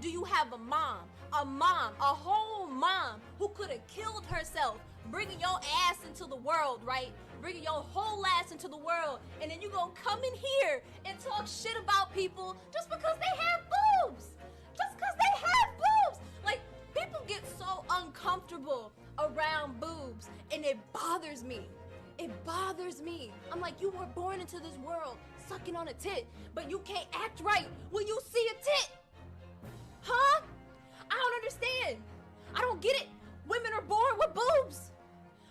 do you have a mom, a whole mom who could have killed herself, bringing your ass into the world, right? Bringing your whole ass into the world, and then you gonna come in here and talk shit about people just because they have boobs, just because they have boobs. Like, people get so uncomfortable around boobs, and it bothers me. It bothers me. I'm like, you were born into this world sucking on a tit, but you can't act right when you see a tit. Huh? I don't understand. I don't get it. Women are born with boobs.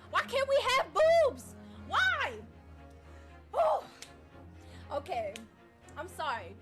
Why can't we have boobs? Why? Oh. Okay. I'm sorry.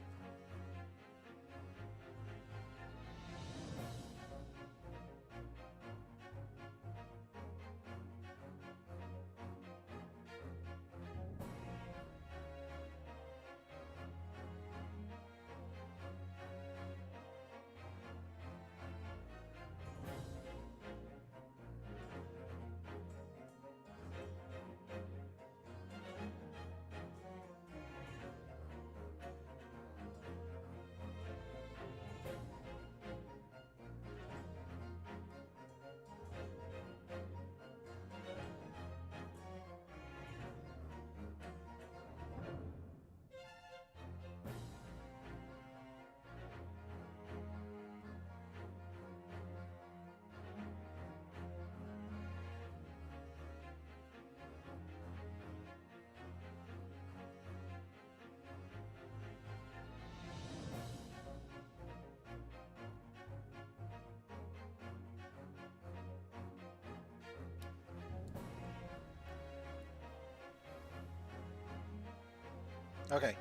Okay.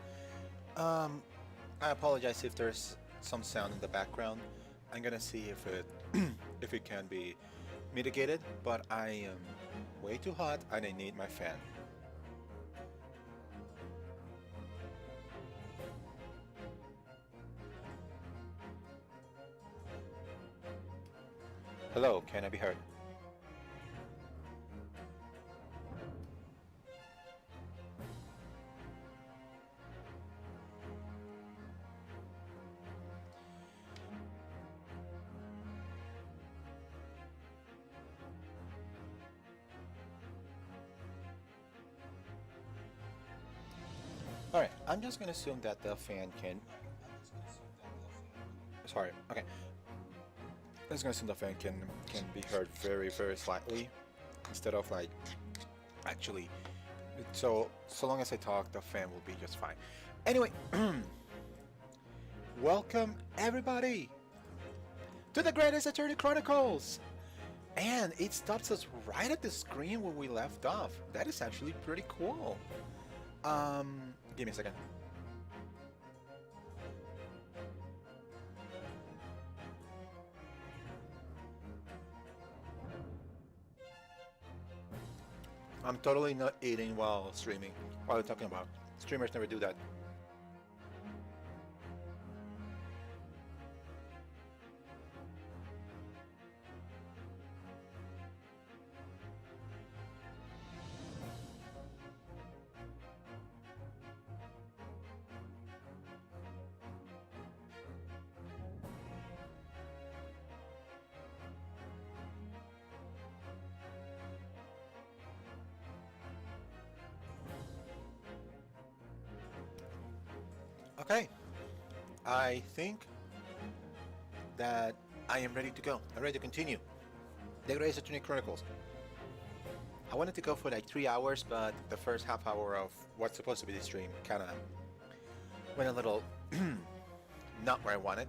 Um, I apologize if there's some sound in the background. I'm gonna see if it if it can be mitigated, but I am way too hot and I need my fan. Hello, can I be heard? Alright, I'm just gonna assume that the fan can. Sorry, okay. I'm just gonna assume the fan can be heard very, very slightly instead of like actually. So long as I talk, the fan will be just fine. Anyway, welcome everybody to the Greatest Attorney Chronicles, and it stops us right at the screen where we left off. That is actually pretty cool. Give me a second. I'm totally not eating while streaming. What are you talking about? Streamers never do that. Okay, I think that I am ready to go. I'm ready to continue. The Greatest Attorney Chronicles. I wanted to go for like 3 hours, but the first half hour of what's supposed to be the stream kind of went a little not where I wanted.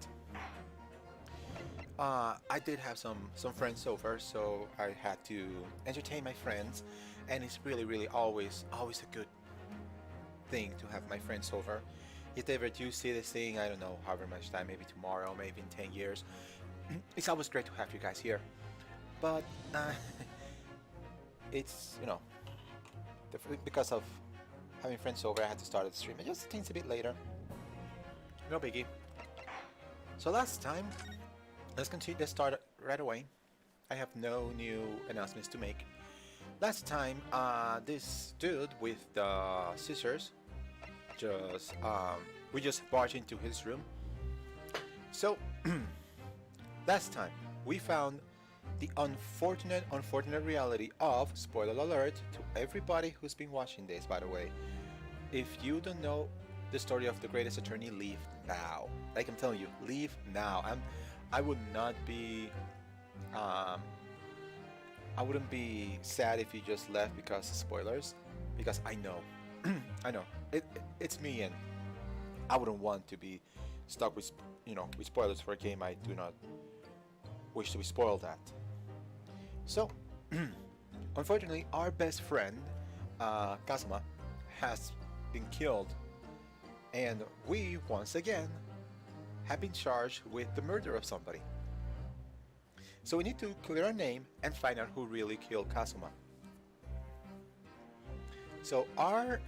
I did have some friends over, so I had to entertain my friends, and it's really always a good thing to have my friends over. If they ever do see this thing, I don't know, however much time, maybe tomorrow, maybe in 10 years, it's always great to have you guys here. But it's, you know, because of having friends over, I had to start the stream. It just things a bit later. No biggie. So last time, let's continue. Let's start right away. I have no new announcements to make. Last time, this dude with the scissors just we just barged into his room. So Last time, we found the unfortunate reality of, spoiler alert to everybody who's been watching this, by the way. If you don't know the story of the greatest attorney, leave now. Like I'm telling you, leave now. I would not be, um, I wouldn't be sad if you just left because of spoilers, because I know, I know, it's me, and I wouldn't want to be stuck with, with spoilers for a game I do not wish to be spoiled at. So, unfortunately, our best friend, Kazuma, has been killed, and we, once again, have been charged with the murder of somebody. So we need to clear our name and find out who really killed Kazuma. So our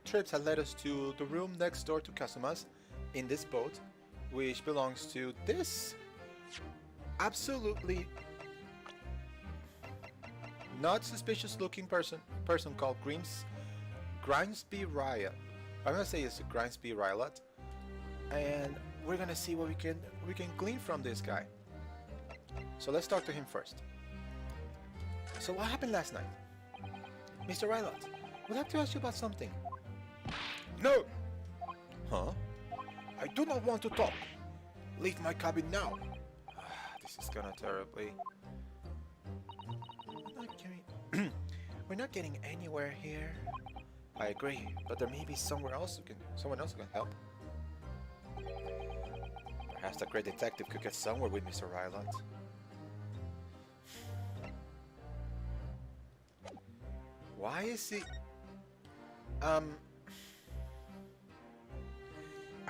trips have led us to the room next door to Kazuma's in this boat, which belongs to this absolutely not suspicious looking person called Grimsby Riot. I'm gonna say it's Grimsby Riot, and we're gonna see what we can glean from this guy. So let's talk to him first. So what happened last night? Mr. Rylot, we'd like to ask you about something. No! Huh? I do not want to talk. Leave my cabin now. This is gonna terribly... We're not getting anywhere here. I agree, but there may be someone else who can help. Perhaps the great detective could get somewhere with Mr. Rylot. Why is he... Are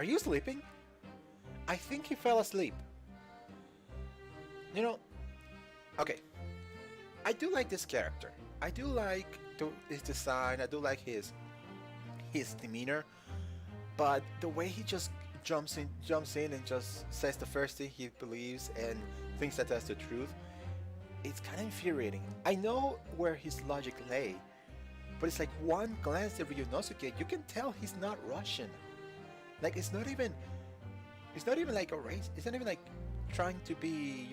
you sleeping? I think he fell asleep. Okay. I do like this character. I do like his design. I do like his demeanor. But the way he just jumps in and just says the first thing he believes and thinks that that's the truth, it's kind of infuriating. I know where his logic lay, but it's like one glance at Ryunosuke, you can tell he's not Russian. Like it's not even like a race. It's not even like trying to be,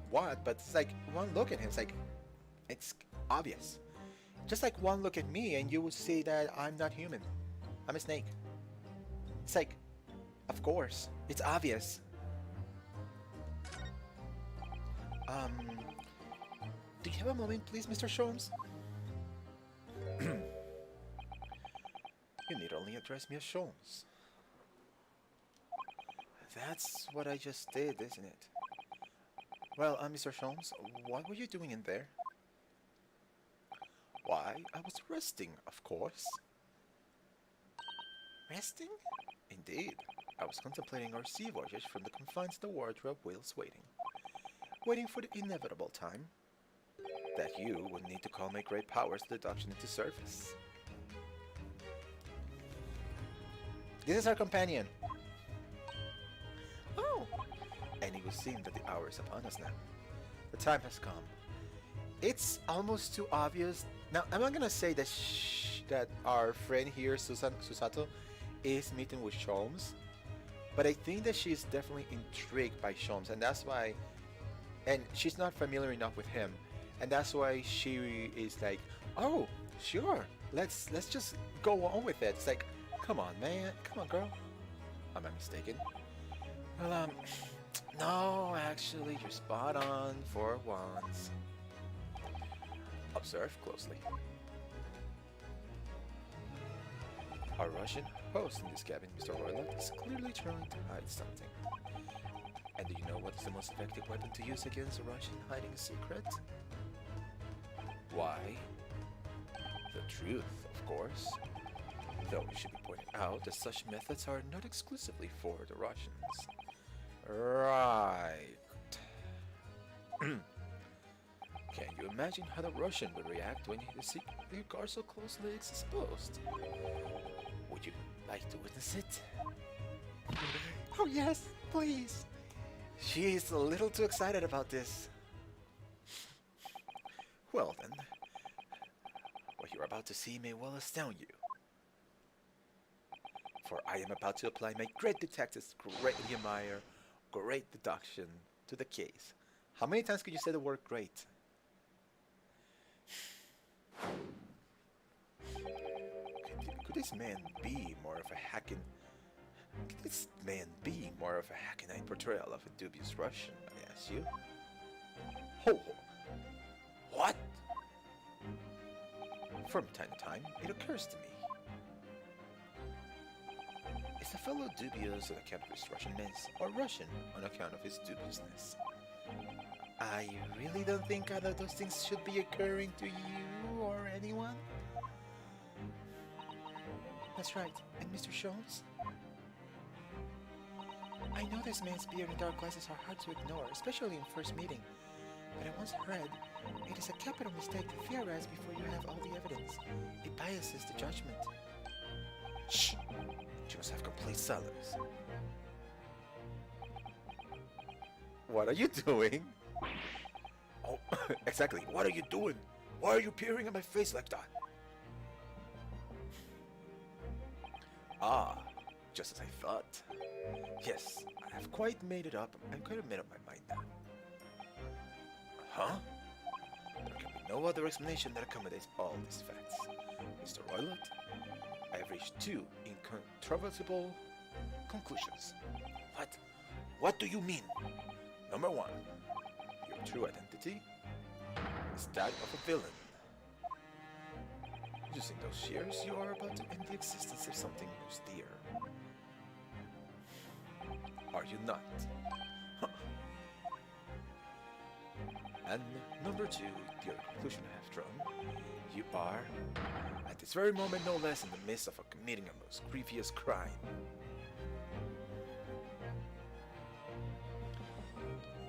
what, but it's like one look at him, it's obvious. Just like one look at me and you would see that I'm not human. I'm a snake. It's like, of course, it's obvious. Do you have a moment, please, Mr. Sholmes? You need only address me as Sholmes. That's what I just did, isn't it? Well, Mr. Sholmes, what were you doing in there? Why, I was resting, of course. Resting? Indeed. I was contemplating our sea voyage from the confines of the wardrobe whilst waiting for the inevitable time that you would need to call my great powers deduction into service. This is our companion. Oh! And it would seem that the hour is upon us now. The time has come. It's almost too obvious. Now, I'm not gonna say that that our friend here, Susato, is meeting with Sholmes, but I think that she's definitely intrigued by Sholmes, and that's why, and she's not familiar enough with him, and that's why she is like, oh, sure, let's just go on with it. It's like, come on, man, come on, girl. Am I mistaken? Well, no, actually, you're spot on for once. Observe closely. Our Russian host in this cabin, Mr. Roylott, is clearly trying to hide something. And do you know what is the most effective weapon to use against a Russian hiding a secret? Why? The truth, of course. Though it should be pointed out that such methods are not exclusively for the Russians. Right. Can you imagine how the Russian would react when the secret are so closely exposed? Would you like to witness it? Oh yes, please. She is a little too excited about this. Well then, what you're about to see may well astound you. For I am about to apply my great detective's great Nehemiah, great deduction to the case. How many times could you say the word great? Could this man be more of a hacking? Could this man be more of a hackneyed portrayal of a dubious Russian? I ask you. Ho! What? From time to time, it occurs to me. Is the fellow dubious on account of his Russianness, or Russian on account of his dubiousness? I really don't think either of those things should be occurring to you or anyone. That's right, and Mr. Sholmes? I know this man's beard and dark glasses are hard to ignore, especially in first meeting. But I once heard it is a capital mistake to theorize before you have all the evidence. It biases the judgment. Shh! You must have complete silence. What are you doing? Oh, exactly. What are you doing? Why are you peering at my face like that? Ah, just as I thought. Yes, I have quite made it up. I'm quite made up my mind now. Huh? There can be no other explanation that accommodates all these facts. Mr. Roylott, I have reached two incontrovertible conclusions. What? What do you mean? Number one, your true identity is that of a villain. Using those shears, you are about to end the existence of something most dear. Are you not? Huh. And number two, the other conclusion I have drawn, you are, at this very moment no less, in the midst of committing a most grievous crime.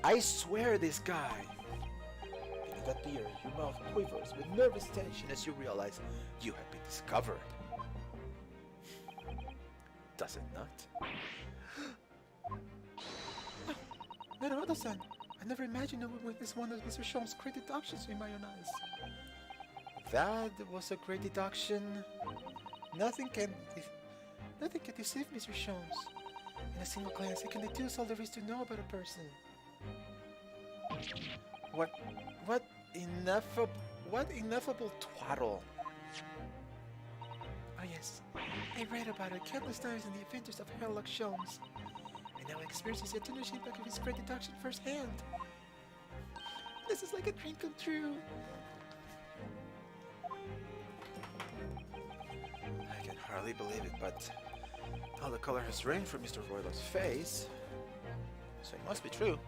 I swear this guy. In that beer, your mouth quivers with nervous tension as you realize you have been discovered. Does it not? No, it doesn't. I never imagined I would witness one of Mr. Sholmes' great deductions in my own eyes. That was a great deduction. Nothing can deceive Mr. Sholmes. In a single glance, I can deduce all there is to know about a person. What ineffable twaddle. Oh yes, I read about it countless times in the adventures of Sherlock Sholmes. And now I experience the attenuation impact of his great deduction firsthand. This is like a dream come true. I can hardly believe it, but all the color has drained from Mr. Roylott's face, so it must be true.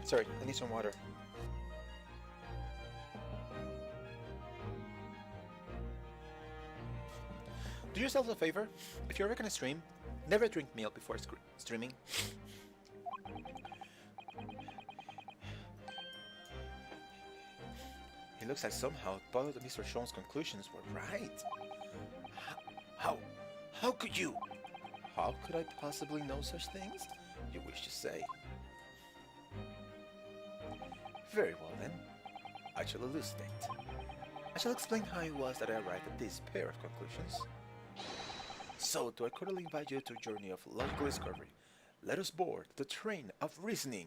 Sorry, I need some water. Do yourself a favor. If you're gonna stream, never drink milk before streaming. It looks like somehow both of Mr. Sholmes' conclusions were right. How could you? How could I possibly know such things? You wish to say. Very well then, I shall elucidate. I shall explain how it was that I arrived at this pair of conclusions. So, do I cordially invite you to a journey of logical discovery. Let us board the train of reasoning.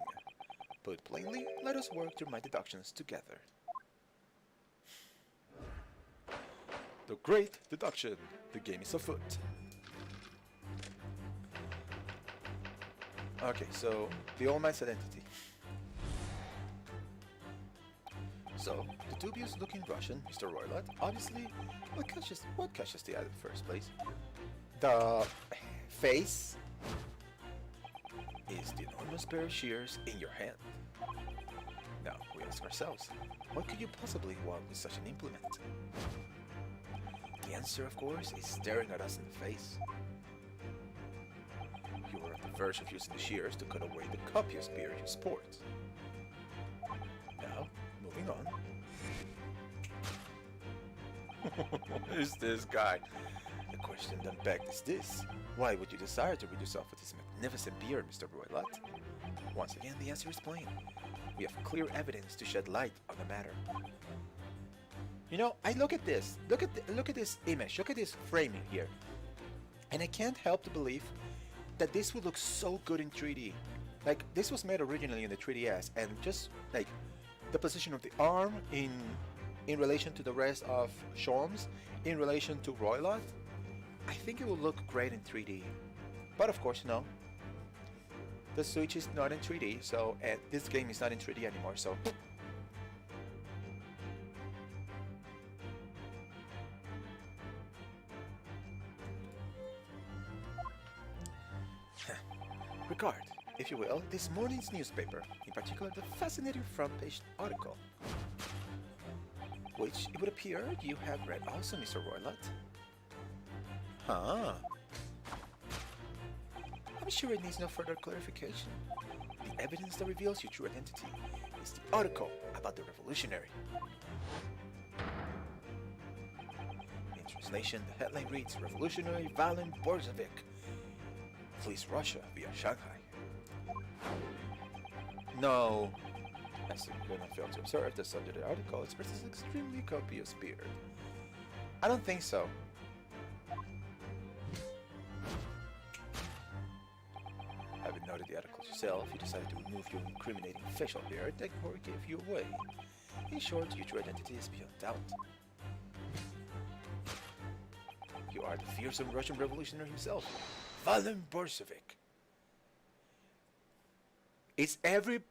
Put plainly, let us work through my deductions together. The great deduction. The game is afoot. Okay, so the old man's identity. So, the dubious-looking Russian, Mr. Roylott, obviously, what catches the eye in the first place? The face is the enormous pair of shears in your hand. Now, we ask ourselves, what could you possibly want with such an implement? The answer, of course, is staring at us in the face. You are on the verge of using the shears to cut away the copious beard you sport. Now, moving on. Who is this guy? The question then begged is this. Why would you desire to rid yourself of this magnificent beard, Mr. Roylott? Once again, the answer is plain. We have clear evidence to shed light on the matter. You know, I look at this. Look at this image. Look at this framing here. And I can't help to believe that this would look so good in 3D. Like, this was made originally in the 3DS, and just like the position of the arm in relation to the rest of Sholmes, in relation to Roylott, I think it will look great in 3D. But of course, no. The Switch is not in 3D, so this game is not in 3D anymore, so... Regard, if you will, this morning's newspaper, in particular the fascinating front page article, which it would appear you have read also, Mr. Roylott. Huh. I'm sure it needs no further clarification. The evidence that reveals your true identity is the article about the revolutionary. In translation, the headline reads, Revolutionary Violent Bolshevik flees Russia via Shanghai. No. As you cannot fail to observe, the subject of the article expresses extremely copious beard. I don't think so. Having noted the article yourself, you decided to remove your incriminating facial beard that gave you away. In short, your true identity is beyond doubt. You are the fearsome Russian revolutionary himself, Violent Bolshevik. It's every...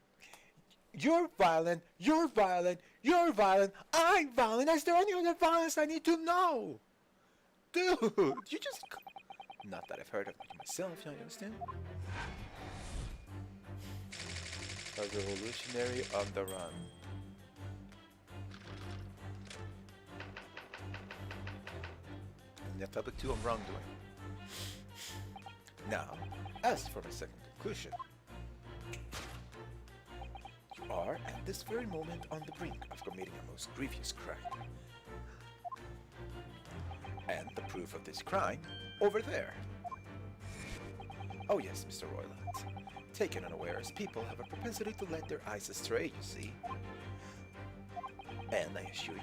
You're violent, you're violent, you're violent, I'm violent. Is there any other violence I need to know? Dude, you just... Not that I've heard of it myself, you understand? A revolutionary on the run. And topic 2 on wrongdoing. Now, as for my second conclusion, you are at this very moment on the brink of committing a most grievous crime. And the proof of this crime, over there. Oh yes, Mr. Roylott. Taken unawares, people have a propensity to let their eyes astray, you see. And I assure you,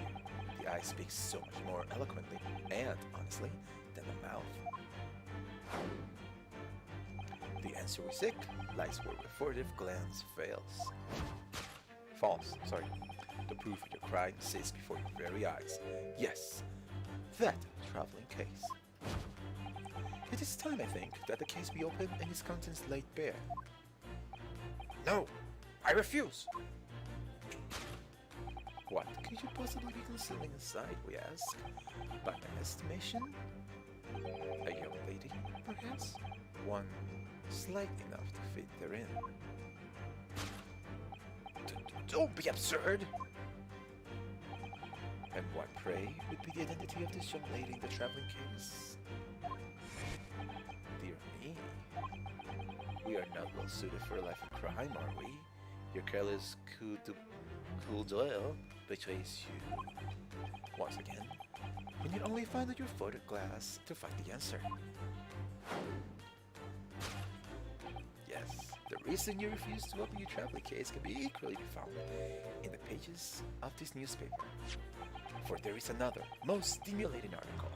the eye speaks so much more eloquently, and honestly, than the mouth. The answer we seek lies where the furtive glance fails. False, sorry. The proof of your crime sits before your very eyes. Yes, that traveling case. It is time, I think, that the case be opened and its contents laid bare. No! I refuse! What could you possibly be concealing inside, we ask? By my estimation? A young lady, perhaps? One slight enough to fit therein. Don't be absurd! And what, pray, would be the identity of this young lady in the traveling case? Dear me. We are not well suited for a life of crime, are we? Your careless cool Doyle betrays you. Once again, we need only find out your photoglass to find the answer. Yes, the reason you refuse to open your traveling case can be equally found in the pages of this newspaper. For there is another, most stimulating article.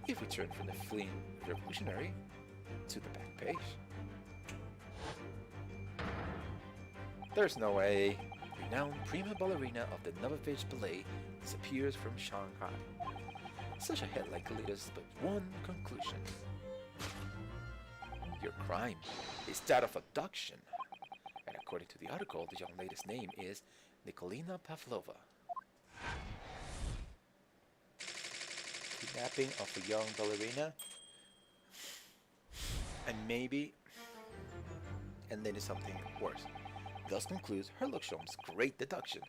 If we turn from the fleeing revolutionary to the back page. There's no way. Renowned prima ballerina of the Novovich Ballet disappears from Shanghai. Such a headline could lead us but one conclusion. Your crime is that of abduction. And according to the article, the young lady's name is Nikolina Pavlova. Kidnapping of a young ballerina. And maybe... And then it's something worse. Thus concludes Herlock Sholmes' great deduction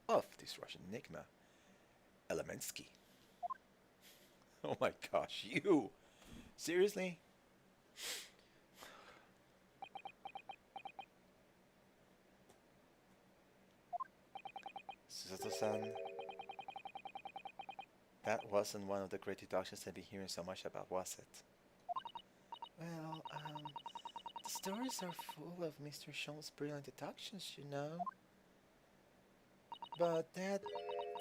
of this Russian enigma, Elemensky. Oh my gosh, you! Seriously? Susato-san, that wasn't one of the great deductions I've been hearing so much about, was it? Well, the stories are full of Mr. Sholmes' brilliant deductions, you know. But that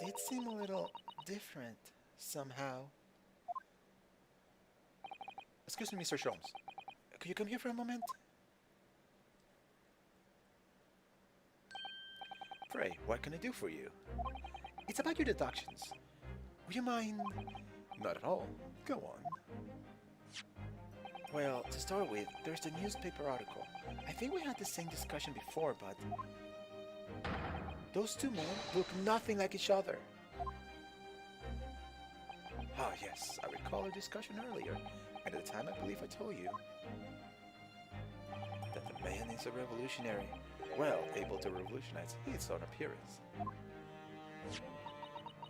did seem a little different, somehow. Excuse me, Mr. Sholmes. could you come here for a moment? Pray, what can I do for you? It's about your deductions. Would you mind? Not at all. Go on. Well, to start with, there's the newspaper article. I think we had the same discussion before, but... those two men look nothing like each other. Ah, yes, I recall our discussion earlier, and at the time I believe I told you that the man is a revolutionary, well, able to revolutionize his own appearance.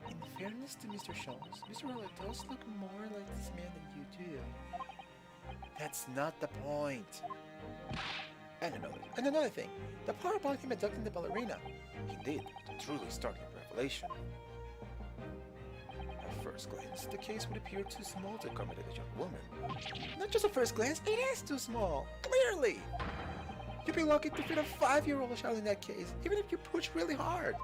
In fairness to Mr. Sholmes, Mr. Roller does look more like this man than you do. That's not the point. And another thing, the part about him abducting the ballerina. Indeed, the truly startling revelation. At first glance, the case would appear too small to accommodate a young woman. Not just at first glance, it is too small, clearly! You'd be lucky to fit a 5-year-old child in that case, even if you push really hard.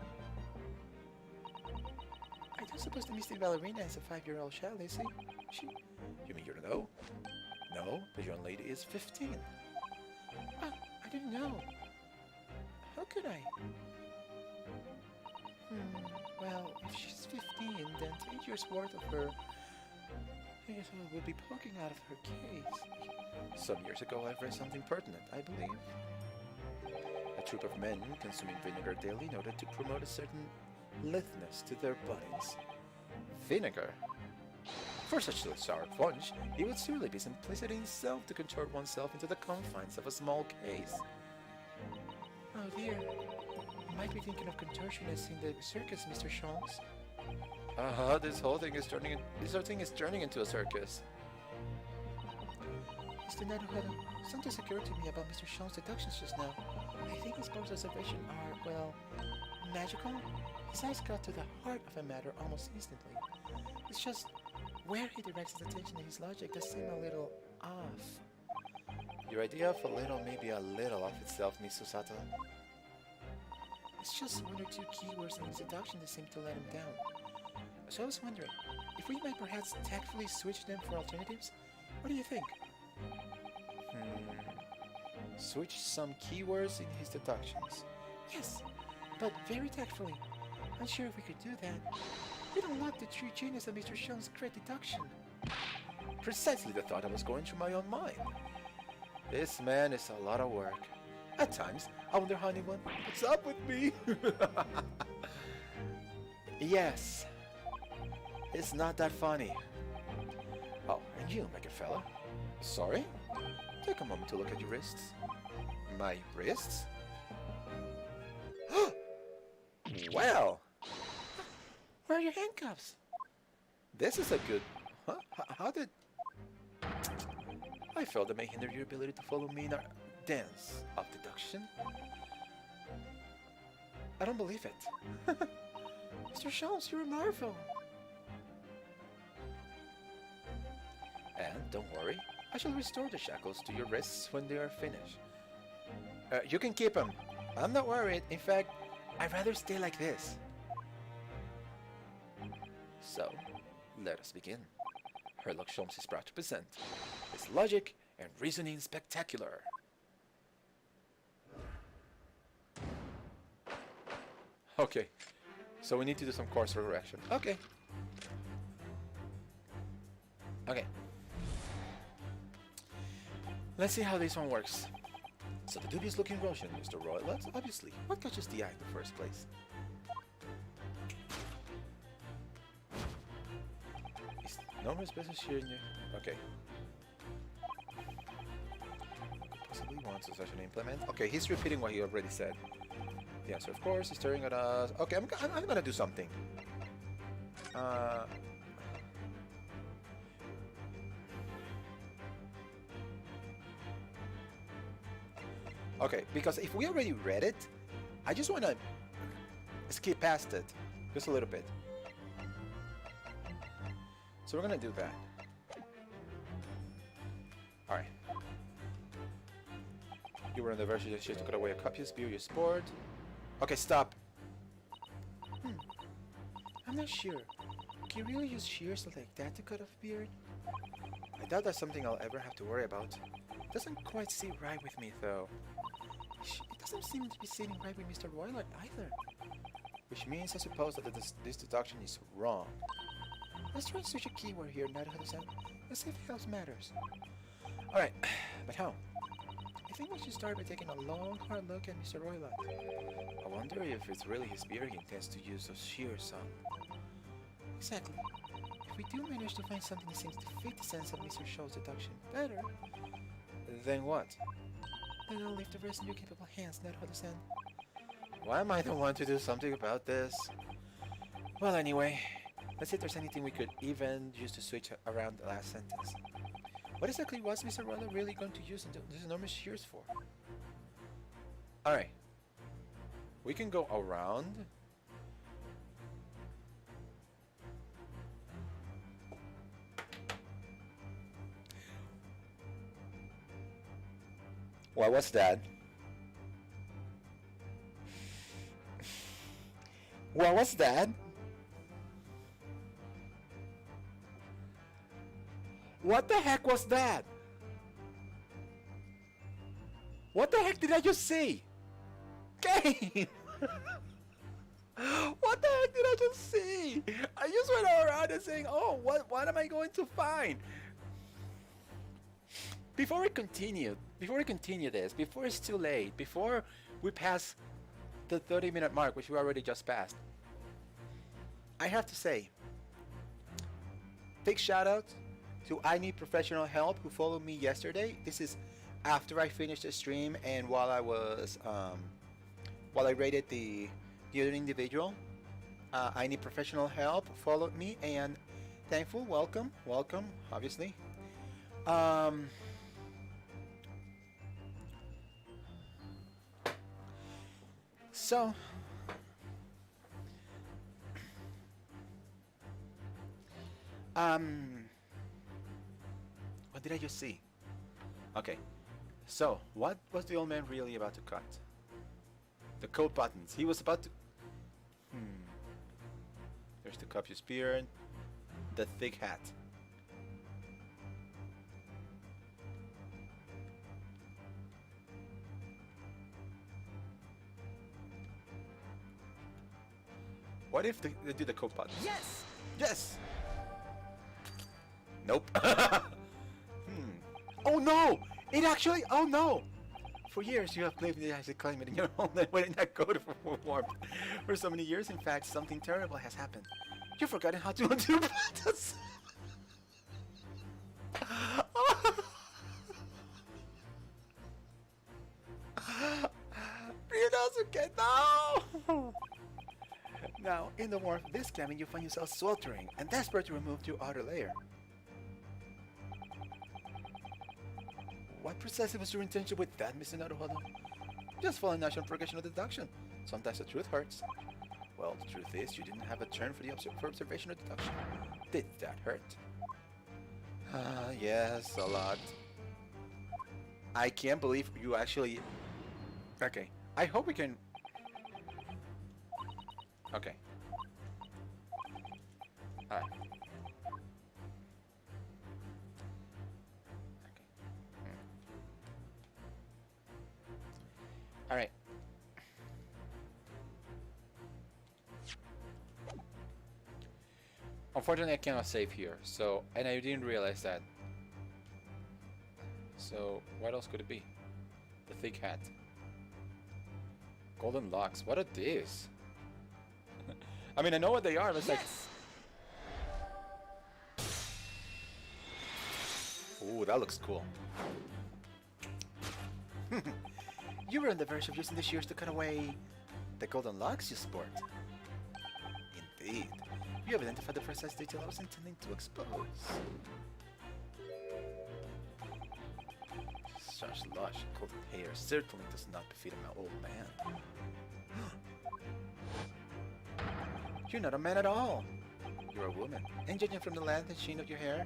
I don't suppose the mystic ballerina is a 5-year-old child, is she? You mean you don't know? No, the young lady is 15. Ah, I didn't know. How could I? Well, if she's 15, then 10 years worth of her would be poking out of her case. Some years ago, I read something pertinent, I believe. A troop of men consuming vinegar daily in order to promote a certain litheness to their bodies. Vinegar? For such a sour punch, it would surely be simplicity itself to contort oneself into the confines of a small case. Oh dear. You might be thinking of contortionists in the circus, Mr. Sholmes. This whole thing is turning into a circus. Mr. Naruhodo, something occurred to me about Mr. Sholmes' deductions just now. I think his powers of observation are, well, magical. His eyes got to the heart of a matter almost instantly. It's just where he directs his attention and his logic does seem a little off. Your idea of a little may be a little off itself, Miss Susato. It's just one or two keywords in his deduction that seem to let him down. So I was wondering, if we might perhaps tactfully switch them for alternatives? What do you think? Switch some keywords in his deductions. Yes, but very tactfully. Unsure if we could do that. We'd unlock the true genius of Mr. Sholmes' great deduction. Precisely the thought I was going through my own mind. This man is a lot of work. At times, I wonder, honeyone, what's up with me? Yes. It's not that funny. Oh, and you, make it fella. Sorry? Take a moment to look at your wrists. My wrists? Well! Where are your handcuffs? This is a good... Huh? How did... I felt that may hinder your ability to follow me in our dance of deduction. I don't believe it. Mr. Sholmes, you're a marvel. And don't worry, I shall restore the shackles to your wrists when they are finished. You can keep them. I'm not worried. In fact, I'd rather stay like this. So, let us begin. Herlock Sholmes is proud to present his logic and reasoning spectacular. Okay, so we need to do some course correction. Okay. Okay. Let's see how this one works. So the dubious looking Russian, Mr. Roy, let's obviously, what catches the eye in the first place? Is no one's business here in there? Okay. Possibly wants a session to implement. Okay, he's repeating what he already said. The answer, of course, is staring at us. Okay, I'm gonna do something. Okay, because if we already read it, I just want to skip past it just a little bit. So we're going to do that. Alright. You were on the verge of to cut away a copious beer you sport. Okay, stop. I'm not sure. Can you really use shears like that to cut off a beard? I doubt that's something I'll ever have to worry about. Doesn't quite sit right with me, though. It doesn't seem to be sitting right with Mr. Royler either. Which means I suppose that this deduction is wrong. Let's try and switch a keyword here, Naruto-san. Let's see if health matters. Alright, but how? I think we should start by taking a long, hard look at Mr. Royler. I wonder if it's really his beard he intends to use those shears on. Exactly. If we do manage to find something that seems to fit the sense of Mr. Show's deduction better, then what? Then I'll leave the rest in your capable hands, Naruto-san. Why am I the one to do something about this? Well, anyway, let's see if there's anything we could even use to switch around the last sentence. What exactly was Mr. Roller really going to use these enormous shears for? Alright. We can go around. What was that? What was that? What the heck was that? What the heck did I just see? Game! What the heck did I just see? I just went around and saying, oh, what am I going to find? Before we continue this, before it's too late, before we pass the 30-minute mark, which we already just passed, I have to say, big shout out to I Need Professional Help who followed me yesterday. This is after I finished the stream and while I rated the other individual. I Need Professional Help followed me and thankful, welcome, obviously. So what did I just see? Okay, so what was the old man really about to cut? The coat buttons. He was about to... There's the copious beard, the thick hat. What if they do the coat buttons? Yes! Yes! Nope. Oh no! It actually... Oh no! For years you have lived in the climate in your homeland wearing that coat for warmth. For so many years, in fact, something terrible has happened. You've forgotten how to undo buttons. Ryunosuke, no! Now, in the warmth of this cabin, you find yourself sweltering and desperate to remove your outer layer. What precisely was your intention with that, Mr. Naruhodo? Just follow natural progression of deduction. Sometimes the truth hurts. Well, the truth is, you didn't have a turn for the observation or deduction. Did that hurt? Yes, a lot. I can't believe you actually... Okay, I hope we can... Okay. Alright. Alright. Unfortunately, I cannot save here, so... And I didn't realize that. So, what else could it be? The thick hat. Golden locks. What are these? I mean, I know what they are, but it's like... Ooh, that looks cool. You were on the verge of using the shears to cut away the golden locks you sport. Indeed. You have identified the precise detail I was intending to expose. Such lush golden hair certainly does not befit an old man. You're not a man at all. You're a woman. And judging from the length and sheen of your hair,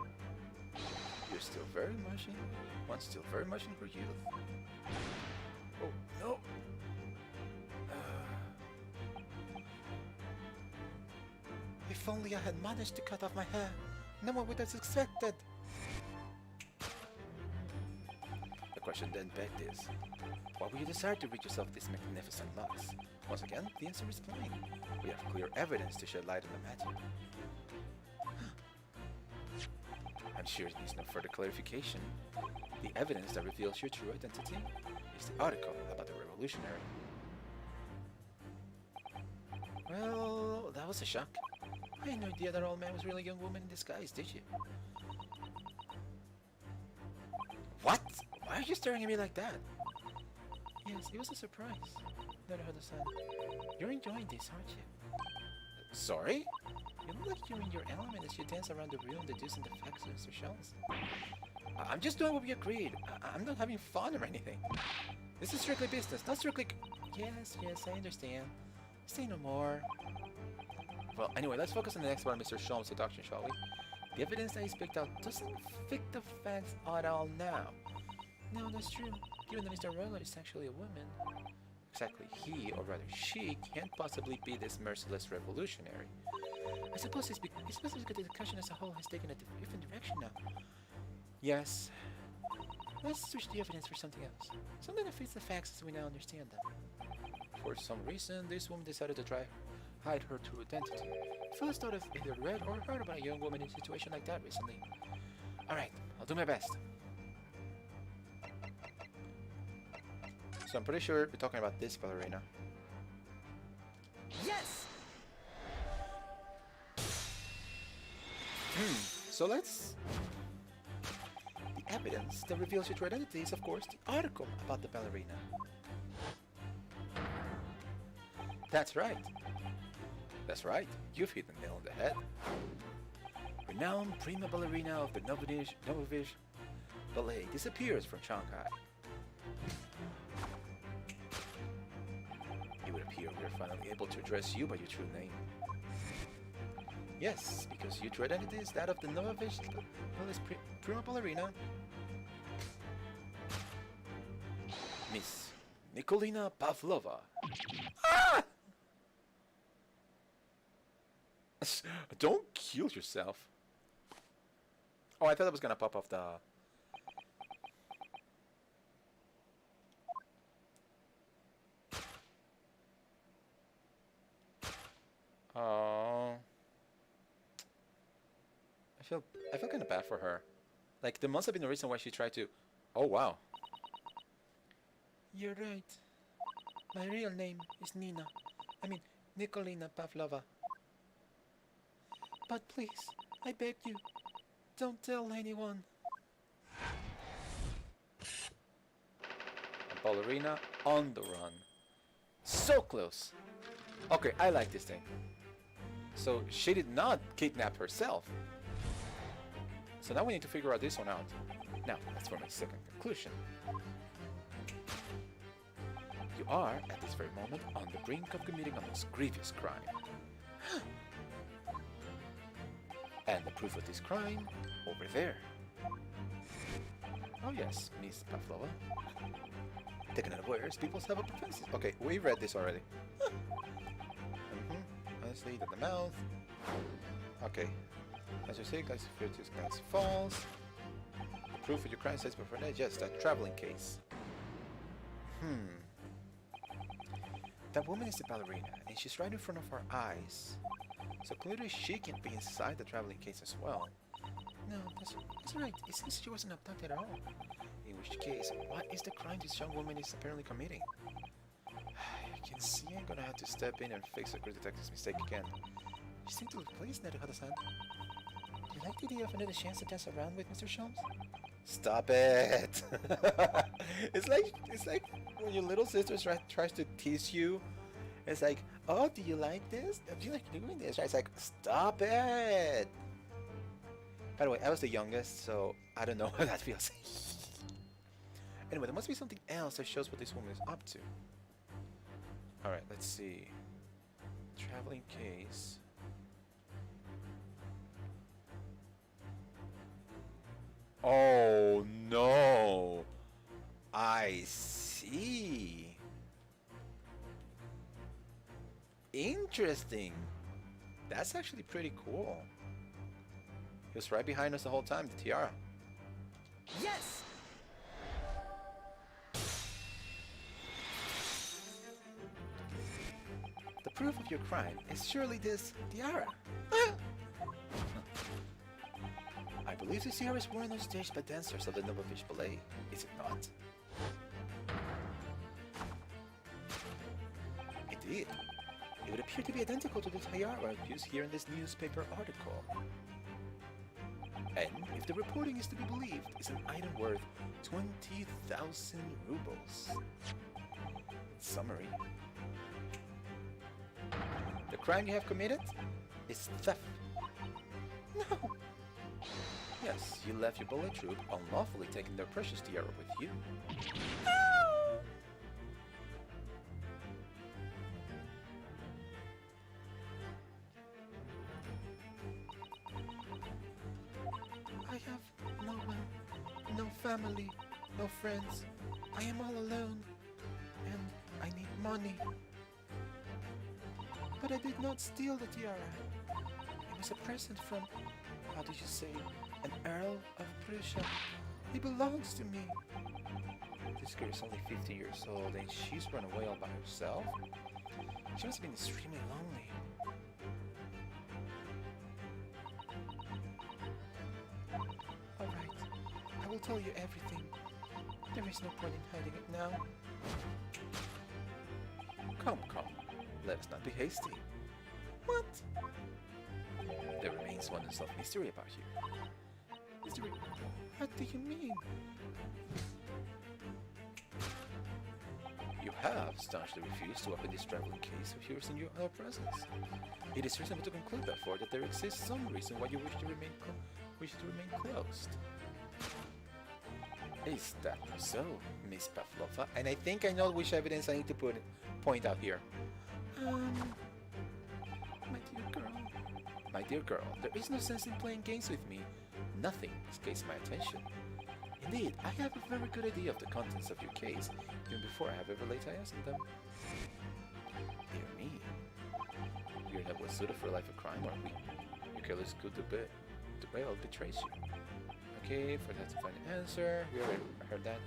you're still very much in her youth. Oh, no. If only I had managed to cut off my hair, no one would have suspected. question then begs this. Why would you desire to rid yourself of these magnificent locks? Once again, the answer is plain. We have clear evidence to shed light on the matter. I'm sure it needs no further clarification. The evidence that reveals your true identity is the article about the revolutionary. Well, that was a shock. I had no idea that old man was really a young woman in disguise, did you? What? Why are you staring at me like that? Yes, it was a surprise. Never heard the sound. You're enjoying this, aren't you? Sorry? You look like you're in your element as you dance around the room deducing the facts of Mr. Shells. I'm just doing what we agreed. I'm not having fun or anything. This is strictly business, not strictly... Yes, I understand. Say no more. Well, anyway, let's focus on the next one, Mr. Sholmes' seduction, shall we? The evidence that he's picked out doesn't fit the facts at all now. No, that's true. Given that Mr. Roller is actually a woman. Exactly, he, or rather she, can't possibly be this merciless revolutionary. I suppose it's because the discussion as a whole has taken a different direction now. Yes. Let's switch the evidence for something else. Something that fits the facts as we now understand them. For some reason, this woman decided to hide her true identity. Fellas thought I've either read or heard about a young woman in a situation like that recently. Alright, I'll do my best. So I'm pretty sure we're talking about this ballerina. Yes! So let's... The evidence that reveals your true identity is, of course, the article about the ballerina. That's right. That's right. You've hit the nail on the head. Renowned prima ballerina of the Novovich Ballet disappears from Shanghai. It would appear we are finally able to address you by your true name. Yes, because your true identity is that of the Novovich prima ballerina, Miss Nikolina Pavlova. Ah! Don't kill yourself. Oh, I thought it was gonna pop off the... Oh... I feel kind of bad for her. Like, there must have been a reason why she tried to... Oh, wow. You're right. My real name is Nikolina Pavlova. But please, I beg you, don't tell anyone. A ballerina on the run. So close. Okay, I like this thing. So she did not kidnap herself. So now we need to figure out this one out. Now, that's for my second conclusion. You are, at this very moment, on the brink of committing a most grievous crime. And the proof of this crime, over there. Oh yes, Miss Pavlova. Taken unawares, people have a propensity. Okay, we read this already. Honestly, to the mouth. Okay. As you say, Galaxy Furious Galaxy Falls. The proof of your crime says before that, just a traveling case. That woman is the ballerina, and she's right in front of our eyes. So clearly she can be inside the traveling case as well. No, that's right. It seems she wasn't abducted at all. In which case, what is the crime this young woman is apparently committing? I can see I'm gonna have to step in and fix the great detective's mistake again. You seem to look pleased, Naruhara-san. Do you like the idea of another chance to dance around with Mr. Sholmes? Stop it! It's like when your little sister tries to tease you. It's like, oh, do you like this? Do you like doing this? Right? It's like, stop it! By the way, I was the youngest, so I don't know how that feels. Anyway, there must be something else that shows what this woman is up to. Alright, let's see. Traveling case. Oh no! I see. Interesting. That's actually pretty cool. He was right behind us the whole time, the tiara. Yes! proof of your crime is surely this tiara. I believe the tiara is worn on stage by dancers of the Novofish Ballet, is it not? Indeed. It would appear to be identical to the tiara used here in this newspaper article. And, if the reporting is to be believed, is an item worth 20,000 rubles. Summary. The crime you have committed is theft. No! Yes, you left your ballet troupe unlawfully taking their precious tiara with you. I have no one, no family, no friends. I am all alone, and I need money. But I did not steal the tiara. It was a present from, how did you say, an Earl of Prussia. He belongs to me. This girl is only 50 years old, and she's run away all by herself. She must have been extremely lonely. Alright, I will tell you everything. There is no point in hiding it now. Come, let us not be hasty. What? There remains one unsolved mystery about you. Mystery? What do you mean? You have staunchly refused to open this traveling case of yours in our presence. It is reasonable to conclude, therefore, that there exists some reason why you wish to remain closed. Is that so, Miss Pavlova? And I think I know which evidence I need to point out here. My dear girl, there is no sense in playing games with me. Nothing escapes my attention. Indeed, I have a very good idea of the contents of your case, even before I have ever laid eyes on them. Dear me. We are not well suited for a life of crime, are we? Your careless good derail betrays you. Okay, for that to find an answer, we already heard that.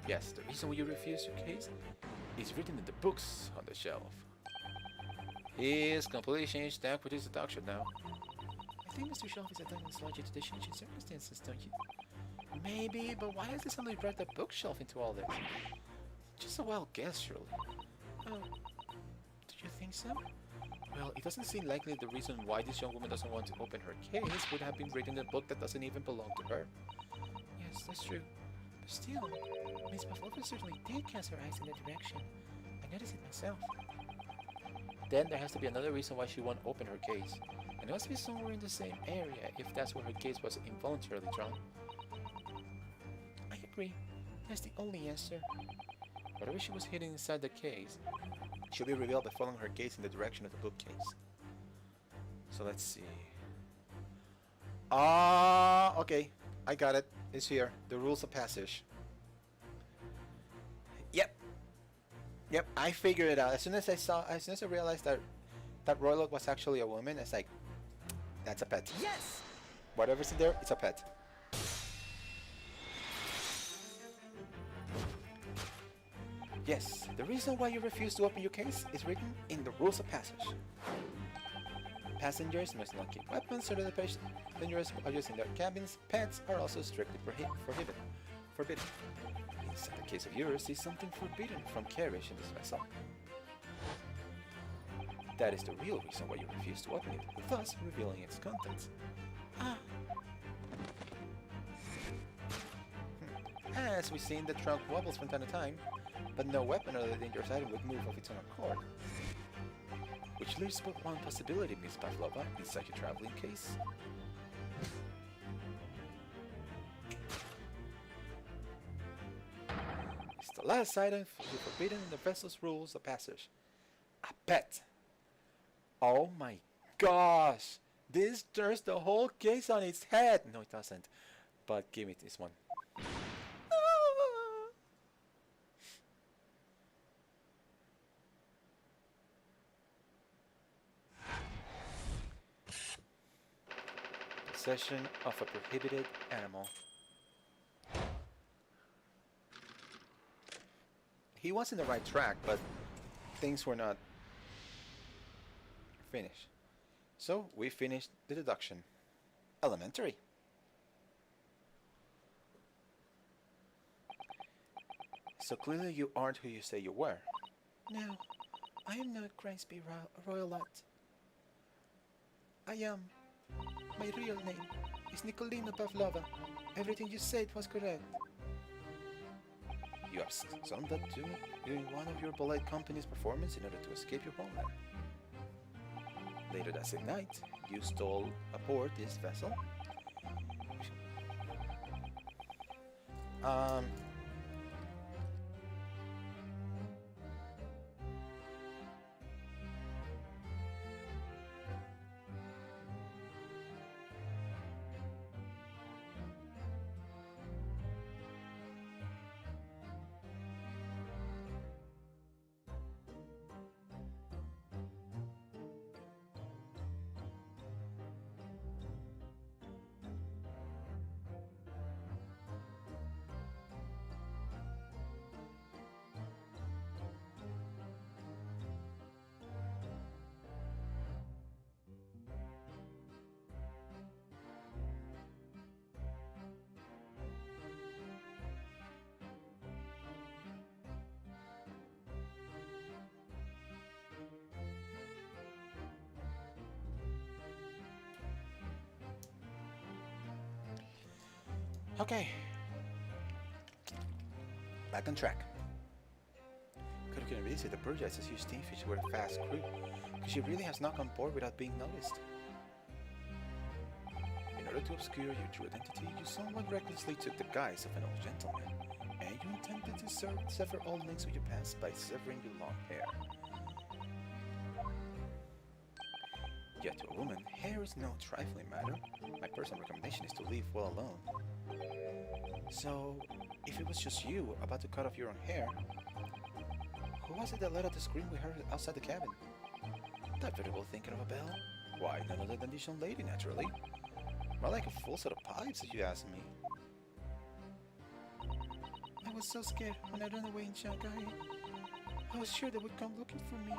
Yes, the reason why you refuse your case is written in the books on the shelf. He's completely changed tack, which is a doctor now. I think Mr. Shelf is adapting his logic to the changing circumstances, don't you? Maybe, but why has he suddenly brought the bookshelf into all this? Just a wild guess, surely. Oh, do you think so? Well, it doesn't seem likely the reason why this young woman doesn't want to open her case would have been written in a book that doesn't even belong to her. Yes, that's true. But still, Miss Pavlova certainly did cast her eyes in that direction. I noticed it myself. Then there has to be another reason why she won't open her case. And it must be somewhere in the same area if that's where her case was involuntarily drawn. I agree. That's the only answer. Whatever she was hidden inside the case should be revealed by following her gaze in the direction of the bookcase. So let's see. Okay. I got it. It's here. The rules of passage. Yep, I figured it out. As soon as I realized that Roylock was actually a woman, it's like, that's a pet. Yes! Whatever's in there, it's a pet. Yes, the reason why you refuse to open your case is written in the rules of passage. Passengers must not keep weapons or other dangerous objects in their cabins. Pets are also strictly forbidden. In the case of yours, is something forbidden from carriage in this vessel. That is the real reason why you refuse to open it, thus revealing its contents. As we've seen, the trunk wobbles from time to time, but no weapon or other dangerous item would move of its own accord. Which leaves but one possibility, Miss Pavlova, inside your traveling case. It's the last item forbidden in the vessel's rules of passage. A pet. Oh my gosh! This turns the whole case on its head! No, it doesn't. But give me this one. Possession of a prohibited animal. He was in the right track, but things were not Finish. So we finished the deduction. Elementary. So clearly you aren't who you say you were. No, I am not Grimsby Royalot. I am. My real name is Nicolina Pavlova. Everything you said was correct. You have summed up to during one of your polite company's performance in order to escape your homeland. Later that same night, you stole aboard this vessel. Um, okay. Back on track. Could really say the Burgess as you Steamfish were a fast crew, because she really has knocked on board without being noticed. In order to obscure your true identity, you somewhat recklessly took the guise of an old gentleman, and you intended to sever all links with your past by severing your long hair. Yet to a woman, hair is no trifling matter. My personal recommendation is to leave well alone. So, if it was just you about to cut off your own hair, who was it that let out the scream we heard outside the cabin? That veritable thinking of a bell? Why, none other than this young lady, naturally. More like a full set of pipes, if you ask me. I was so scared when I ran away in Shanghai. I was sure they would come looking for me.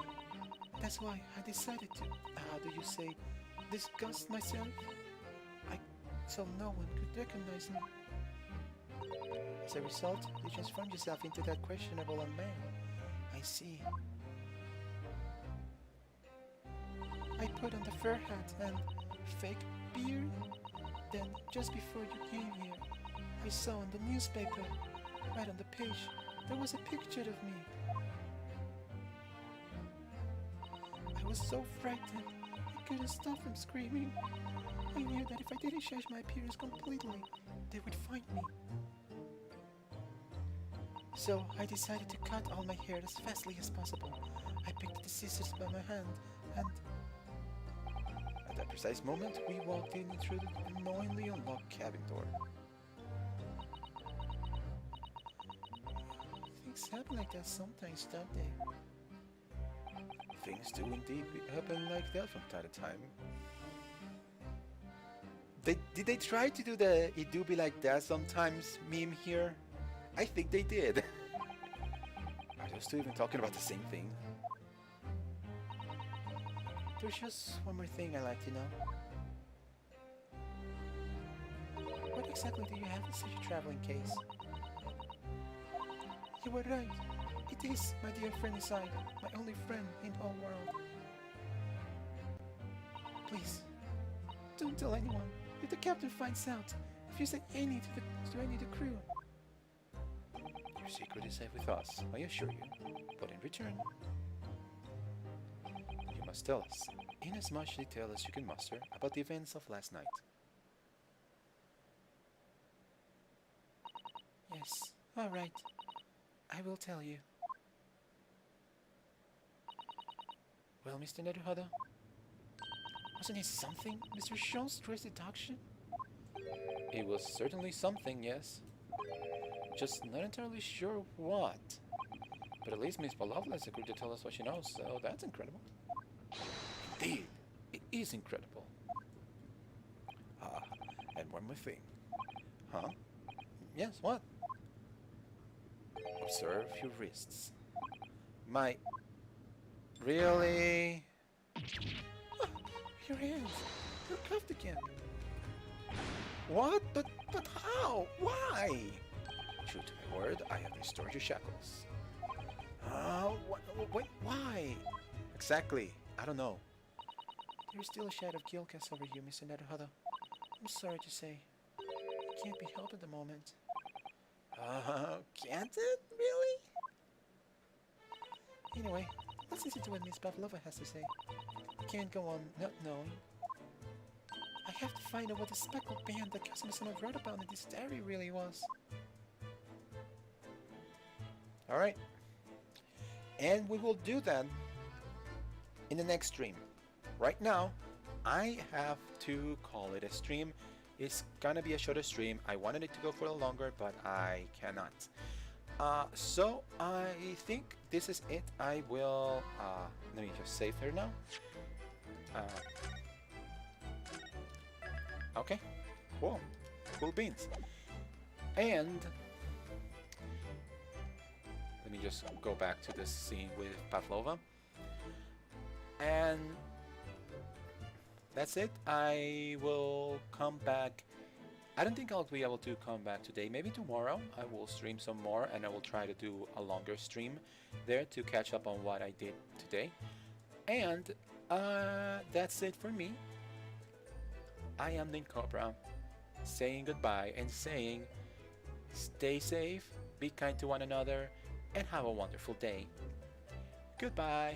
That's why I decided to, how do you say, disgust myself. So no one could recognize me. As a result, you transformed yourself into that questionable man. I see. I put on the fur hat and fake beard. Then, just before you came here, I saw on the newspaper, right on the page, there was a picture of me. I was so frightened, I couldn't stop from screaming. I knew that if I didn't change my appearance completely, they would find me. So I decided to cut all my hair as fastly as possible. I picked the scissors by my hand and... At that precise moment, we walked in through the annoyingly unlocked cabin door. Things happen like that sometimes, don't they? Things do indeed happen like that from time to time. Did they try to do the "it do be like that sometimes" meme here? I think they did. Are those two even talking about the same thing? There's just one more thing I'd like to know. What exactly do you have in such a traveling case? You were right. It is my dear friend inside, my only friend in the whole world. Please, don't tell anyone. If the captain finds out, if you say any to any of the crew. Your secret is safe with us, I assure you. But in return, you must tell us, in as much detail as you can muster, about the events of last night. Yes, all right. I will tell you. Well, Mr. Neruhada, wasn't it something, Mr. Sean's stress deduction? It was certainly something, yes. Just not entirely sure what. But at least Miss Palovla has agreed to tell us what she knows, so that's incredible. Indeed, it is incredible. Ah, and one more thing. Huh? Yes, what? Observe your wrists. My... Really? Your hands. They're cuffed again. What? But how? Why? True to my word, I have restored your shackles. Wait, why? Exactly. I don't know. There's still a shadow of guilt cast over you, Mr. Naruhodo. I'm sorry to say. It can't be helped at the moment. Can't it? Really? Anyway, let's listen to what Miss Pavlova has to say. I can't go on not knowing. I have to find out what the speckled band that Kazuma-sama wrote about in this diary really was. Alright. And we will do that in the next stream. Right now, I have to call it a stream. It's gonna be a shorter stream. I wanted it to go for a longer, but I cannot. So I think this is it. I will, let me just save here now. Okay, cool. Cool beans. And let me just go back to this scene with Pavlova. And that's it. I will come back. I don't think I'll be able to come back today. Maybe tomorrow I will stream some more and I will try to do a longer stream there to catch up on what I did today. And that's it for me. I am Link Cobra, saying goodbye and saying stay safe, be kind to one another, and have a wonderful day. Goodbye.